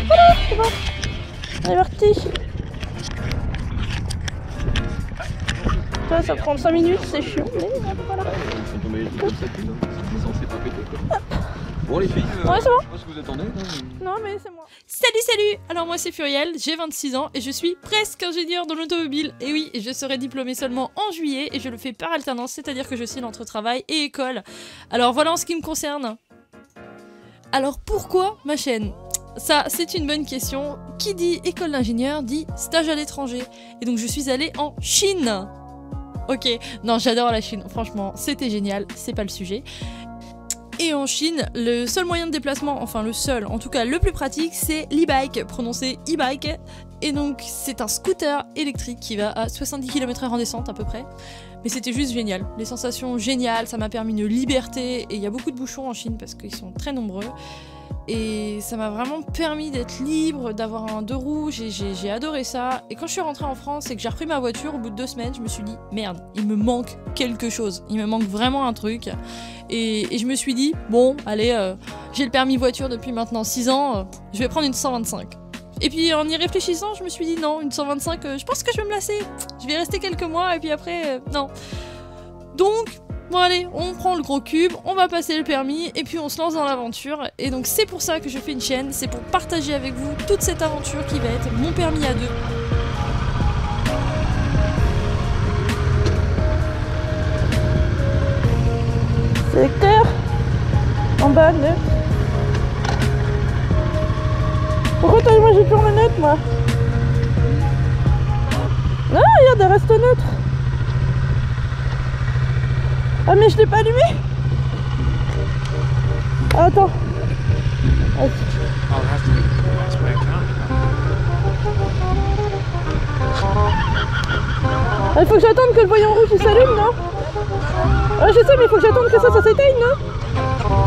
Voilà, c'est bon. Elle est partie. Ça prend 5 minutes, c'est chiant, mais voilà. Bon les filles, ouais, c'est bon. je sais pas ce que vous attendez. Non mais c'est moi. Salut. Alors moi c'est Furiel, j'ai 26 ans et je suis presque ingénieur dans l'automobile. Et oui, je serai diplômée seulement en juillet et je le fais par alternance, c'est-à-dire que je suis entre travail et école. Alors voilà en ce qui me concerne. Alors pourquoi ma chaîne ? Ça, c'est une bonne question. Qui dit école d'ingénieur dit stage à l'étranger. Et donc je suis allée en Chine. Ok, non j'adore la Chine, franchement c'était génial, c'est pas le sujet. Et en Chine, le seul moyen de déplacement, enfin le seul, en tout cas le plus pratique, c'est l'e-bike, prononcé e-bike. Et donc c'est un scooter électrique qui va à 70 km/h en descente à peu près. Mais c'était juste génial, les sensations géniales, ça m'a permis une liberté. Et il y a beaucoup de bouchons en Chine parce qu'ils sont très nombreux. Et ça m'a vraiment permis d'être libre, d'avoir un deux roues, j'ai adoré ça. Et quand je suis rentrée en France et que j'ai repris ma voiture, au bout de 2 semaines, je me suis dit merde, il me manque quelque chose, il me manque vraiment un truc. Et je me suis dit, bon, allez, j'ai le permis voiture depuis maintenant 6 ans, je vais prendre une 125. Et puis en y réfléchissant, je me suis dit non, une 125, je pense que je vais me lasser. Je vais rester quelques mois et puis après, non. Donc... bon allez, on prend le gros cube, on va passer le permis et puis on se lance dans l'aventure. Et donc c'est pour ça que je fais une chaîne, c'est pour partager avec vous toute cette aventure qui va être mon permis à 2. Sélecteur. En bas, neutre. Pourquoi toi et moi j'ai toujours le neutre moi? Non, regarde, elle reste neutre. Ah mais je l'ai pas allumé. Ah, attends. Il faut que j'attende que le voyant rouge il s'allume, non? Ah je sais mais il faut que j'attende que ça s'éteigne, non?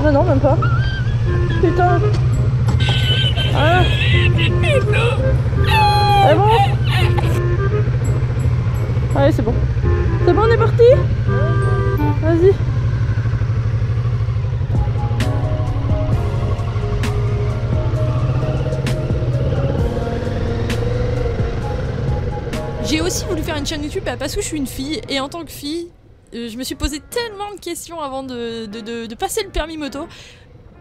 Non, non, même pas. Putain. Ah. C'est bon? Allez, c'est bon. C'est bon, on est parti? Vas-y. J'ai aussi voulu faire une chaîne YouTube parce que je suis une fille et en tant que fille, je me suis posé tellement de questions avant de passer le permis moto.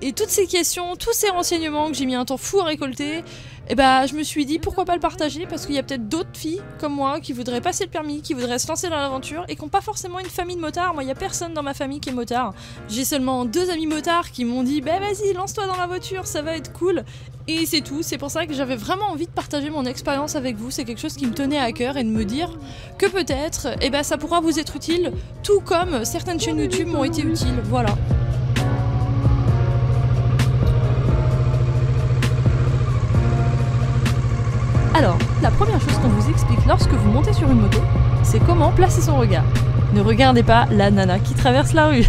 Et toutes ces questions, tous ces renseignements que j'ai mis un temps fou à récolter, et bah je me suis dit pourquoi pas le partager parce qu'il y a peut-être d'autres filles comme moi qui voudraient passer le permis, qui voudraient se lancer dans l'aventure et qui n'ont pas forcément une famille de motards. Moi il n'y a personne dans ma famille qui est motard. J'ai seulement 2 amis motards qui m'ont dit bah vas-y lance-toi dans la voiture, ça va être cool. Et c'est tout, c'est pour ça que j'avais vraiment envie de partager mon expérience avec vous, c'est quelque chose qui me tenait à cœur et de me dire que peut-être eh ben, ça pourra vous être utile, tout comme certaines chaînes YouTube m'ont été utiles, voilà. Alors, la première chose qu'on vous explique lorsque vous montez sur une moto, c'est comment placer son regard. Ne regardez pas la nana qui traverse la rue.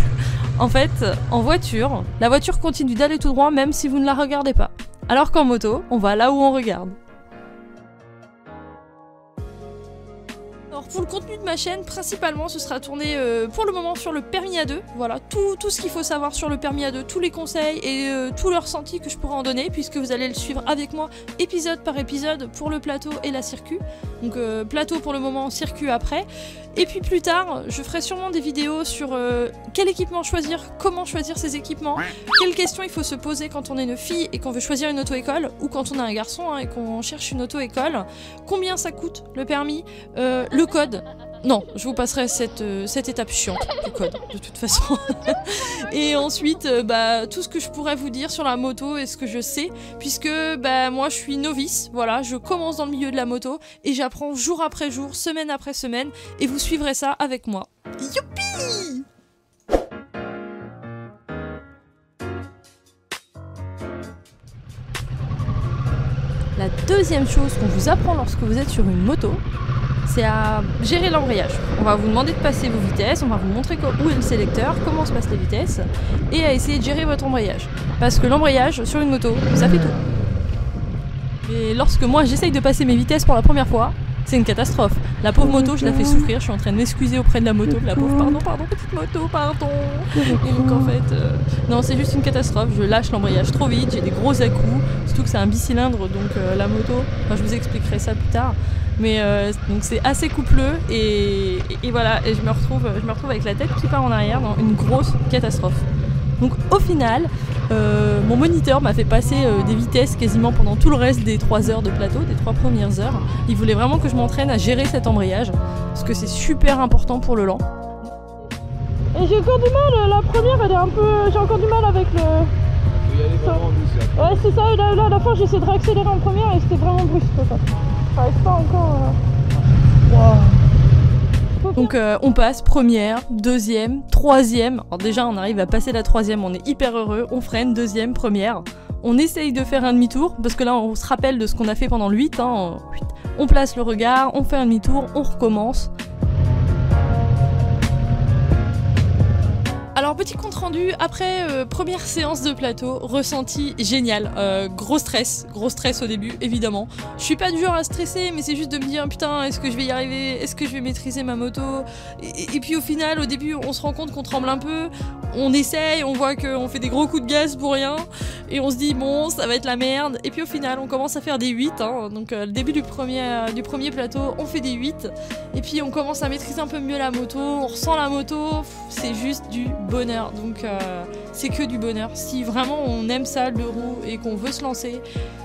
En fait, en voiture, la voiture continue d'aller tout droit même si vous ne la regardez pas. Alors qu'en moto, on va là où on regarde. Alors pour le contenu de ma chaîne, principalement ce sera tourné pour le moment sur le permis à 2. Voilà, tout ce qu'il faut savoir sur le permis à 2, tous les conseils et tous les ressentis que je pourrais en donner, puisque vous allez le suivre avec moi épisode par épisode pour le plateau et la circuit. Donc plateau pour le moment, circuit après. Et puis plus tard, je ferai sûrement des vidéos sur quel équipement choisir, comment choisir ses équipements, quelles questions il faut se poser quand on est une fille et qu'on veut choisir une auto-école, ou quand on est un garçon hein, et qu'on cherche une auto-école, combien ça coûte le permis, le code. Non, je vous passerai cette étape chiante du code, de toute façon. Et ensuite, tout ce que je pourrais vous dire sur la moto et ce que je sais, puisque moi je suis novice, voilà, je commence dans le milieu de la moto et j'apprends jour après jour, semaine après semaine, et vous suivrez ça avec moi. Youpi! La deuxième chose qu'on vous apprend lorsque vous êtes sur une moto, c'est à gérer l'embrayage. On va vous demander de passer vos vitesses, on va vous montrer où est le sélecteur, comment se passent les vitesses, et à essayer de gérer votre embrayage. Parce que l'embrayage sur une moto, ça fait tout. Et lorsque moi j'essaye de passer mes vitesses pour la première fois, c'est une catastrophe. La pauvre moto, je la fais souffrir, je suis en train de m'excuser auprès de la moto. La pauvre, pardon, petite moto, pardon. Et donc en fait, non, c'est juste une catastrophe. Je lâche l'embrayage trop vite, j'ai des gros à-coups. Surtout que c'est un bicylindre, donc la moto, enfin, je vous expliquerai ça plus tard. Mais donc c'est assez coupleux et voilà, et je me retrouve avec la tête qui part en arrière dans une grosse catastrophe. Donc au final, mon moniteur m'a fait passer des vitesses quasiment pendant tout le reste des 3 heures de plateau, des 3 premières heures. Il voulait vraiment que je m'entraîne à gérer cet embrayage, parce que c'est super important pour le lent. Et j'ai encore du mal, la première elle est un peu... J'ai encore du mal avec le... Il faut y aller vraiment douce là. Ouais c'est ça, et là à la fin j'essaie de réaccélérer en première et c'était vraiment brusque quoi. J'arrive pas encore... Wow. Donc on passe première, deuxième, troisième. Alors déjà on arrive à passer la troisième, on est hyper heureux. On freine, deuxième, première. On essaye de faire un demi-tour, parce que là on se rappelle de ce qu'on a fait pendant le 8. Hein. On place le regard, on fait un demi-tour, on recommence. Alors petit compte rendu, après première séance de plateau, ressenti génial, gros stress au début évidemment. Je suis pas du genre à stresser mais c'est juste de me dire putain est-ce que je vais y arriver, est-ce que je vais maîtriser ma moto et puis au final au début on se rend compte qu'on tremble un peu, on essaye, on voit qu'on fait des gros coups de gaz pour rien et on se dit bon ça va être la merde et puis au final on commence à faire des 8 hein. Donc le début du premier plateau on fait des 8 et puis on commence à maîtriser un peu mieux la moto, on ressent la moto, c'est juste du bonheur, donc c'est que du bonheur. Si vraiment on aime ça, le roue, et qu'on veut se lancer,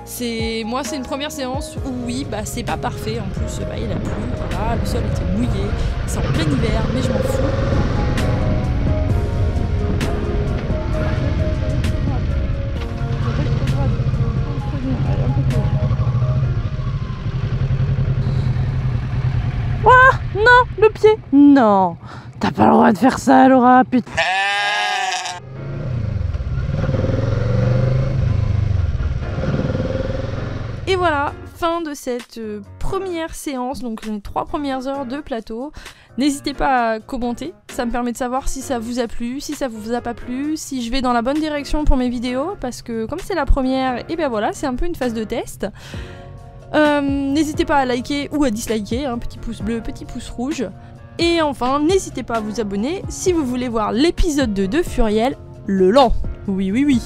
c'est une première séance où oui, bah c'est pas parfait, en plus bah, il a plu, voilà, le sol était mouillé, c'est en plein hiver, mais je m'en fous. Ah non, le pied. Non, t'as pas le droit de faire ça Laura, putain. Et voilà, fin de cette première séance, donc les 3 premières heures de plateau. N'hésitez pas à commenter, ça me permet de savoir si ça vous a plu, si ça vous a pas plu, si je vais dans la bonne direction pour mes vidéos, parce que comme c'est la première, et ben voilà, c'est un peu une phase de test. N'hésitez pas à liker ou à disliker, hein, petit pouce bleu, petit pouce rouge. Et enfin, n'hésitez pas à vous abonner si vous voulez voir l'épisode 2 de Furiel, le lent. Oui, oui, oui.